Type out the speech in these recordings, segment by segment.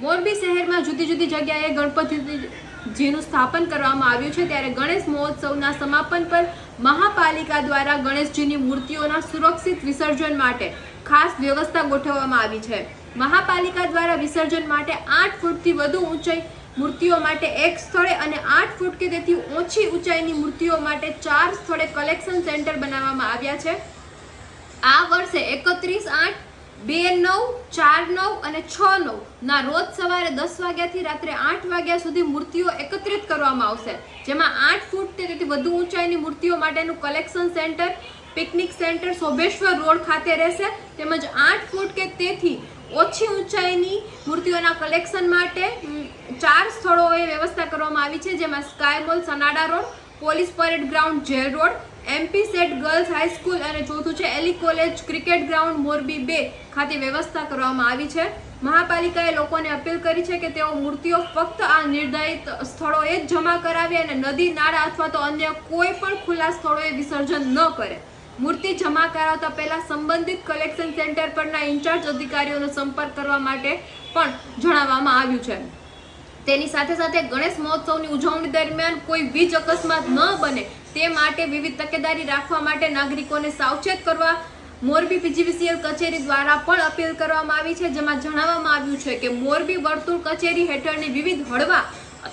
મોરબી શહેરમાં જુદી જુદી જગ્યાએ ગણપતિજીનું સ્થાપન કરવામાં આવ્યું છે, ત્યારે ગણેશ મહોત્સવના સમાપન પર મહાપાલિકા દ્વારા ગણેશજીની મૂર્તિઓના સુરક્ષિત વિસર્જન માટે ખાસ વ્યવસ્થા ગોઠવવામાં આવી છે। મહાપાલિકા દ્વારા વિસર્જન માટે 8 ફૂટથી વધુ ઊંચાઈ મૂર્તિઓ માટે એક સ્થળે અને 8 ફૂટ કે તેથી ઓછી ઊંચાઈની મૂર્તિઓ માટે 4 સ્થળે કલેક્શન સેન્ટર બનાવવામાં આવ્યા છે। આ વર્ષે 31/8, 2/9, 4/9 અને 6/9 ના રોજ સવારે 10 વાગ્યાથી રાત્રે 8 વાગ્યા સુધી મૂર્તિઓ એકત્રિત કરવામાં આવશે, જેમાં 8 ફૂટ તેથી વધુ ઊંચાઈની મૂર્તિઓ માટેનું collection centre picnic centre Shobheshwar road ખાતે રહેશે, તેમજ 8 ફૂટ કે તેથી ઓછી ઊંચાઈની મૂર્તિઓના કલેક્શન માટે 4 સ્થળોએ વ્યવસ્થા કરવામાં આવી છે, જેમાં સ્કાય મોલ સનાડા road, police parade ground jail road, MP સેટ ગર્લ્સ હાઈસ્કૂલ અને ચોથું છે એલી કોલેજ ક્રિકેટ ગ્રાઉન્ડ મોરબી 2 ખાતે વ્યવસ્થા કરવામાં આવી છે। મહાપાલિકાએ લોકોને અપીલ કરી છે કે તેઓ મૂર્તિઓ ફક્ત આ નિર્ધારિત સ્થળોએ જ જમા કરાવે અને નદી, નાળા અથવા તો અન્ય કોઈ પણ ખુલ્લા સ્થળોએ વિસર્જન ન કરે। મૂર્તિ જમા કરાવતા પહેલા સંબંધિત કલેક્શન સેન્ટર પરના ઇન્ચાર્જ અધિકારીઓનો સંપર્ક કરવા માટે પણ જણાવવામાં આવ્યું છે। તેની સાથે સાથે ગણેશ મહોત્સવની ઉજવણી દરમિયાન કોઈ વીજ અકસ્માત ન બને તે માટે વિવિધ તકેદારી રાખવા માટે નાગરિકોને સાવચેત કરવા મોરબી PGVCL કચેરી દ્વારા પણ અપીલ કરવામાં આવી છે, જેમાં જણાવવામાં આવ્યું છે કે મોરબી વર્તુળ કચેરી હેઠળની વિવિધ હળવા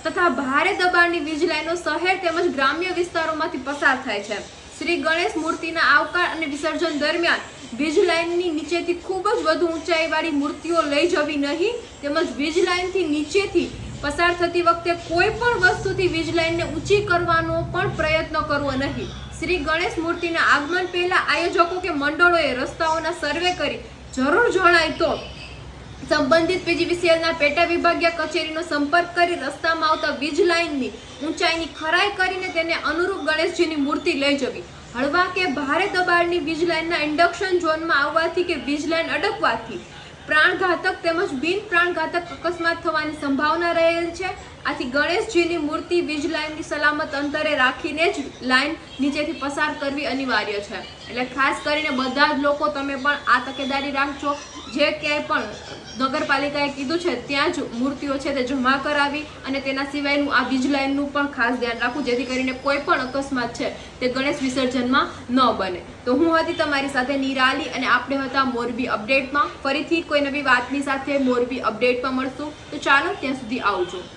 તથા ભારે દબાણની વીજ લાઈનો શહેર તેમજ ગ્રામ્ય વિસ્તારોમાંથી પસાર થાય છે। શ્રી ગણેશ મૂર્તિના આવકાર અને વિસર્જન દરમિયાન વીજ લાઈનની નીચેથી ખૂબ જ વધુ ઊંચાઈવાળી મૂર્તિઓ લઈ જવી નહીં, તેમજ વીજ લાઈનથી નીચેથી પસાર થતી વખતે કોઈ પણ વસ્તુથી વીજ લાઈનને ઊંચી કરવાનો પણ પ્રયત્ન કરવો નહીં। શ્રી ગણેશ મૂર્તિના આગમન પહેલા આયોજકો કે મંડળોએ રસ્તાઓના સર્વે કરી જરૂર જણાય તો સંબંધિત PGVCLના પેટા વિભાગીય કચેરીનો સંપર્ક કરી રસ્તામાં આવતા વીજ લાઈનની ઊંચાઈની ખરાઈ કરીને તેને અનુરૂપ ગણેશજીની મૂર્તિ લઈ જવી। હળવા કે ભારે દબાણની વીજ લાઈનના ઇન્ડક્શન ઝોનમાં આવવાથી કે વીજ લાઈન અડકવાથી પ્રાણઘાતક તેમજ બિન પ્રાણઘાતક અકસ્માત થવાની સંભાવના રહેલી છે। આથી ગણેશજીની મૂર્તિ વીજ લાઈનની સલામત અંતરે રાખીને જ લાઈન નીચેથી પસાર કરવી અનિવાર્ય છે। એટલે ખાસ કરીને બધા જ લોકો તમે પણ આ તકેદારી રાખજો, જે ક્યાંય પણ નગરપાલિકાએ કીધું છે ત્યાં જ મૂર્તિઓ છે તે જમા કરાવી અને તેના સિવાયનું આ વીજ લાઈનનું પણ ખાસ ધ્યાન રાખવું, જેથી કરીને કોઈ પણ અકસ્માત છે તે ગણેશ વિસર્જનમાં ન બને। તો હું હતી તમારી સાથે નિરાલી અને આપણે હતા મોરબી અપડેટમાં। ફરીથી કોઈ નવી વાતની સાથે મોરબી અપડેટમાં મળશું, તો ચાલો ત્યાં સુધી આવજો।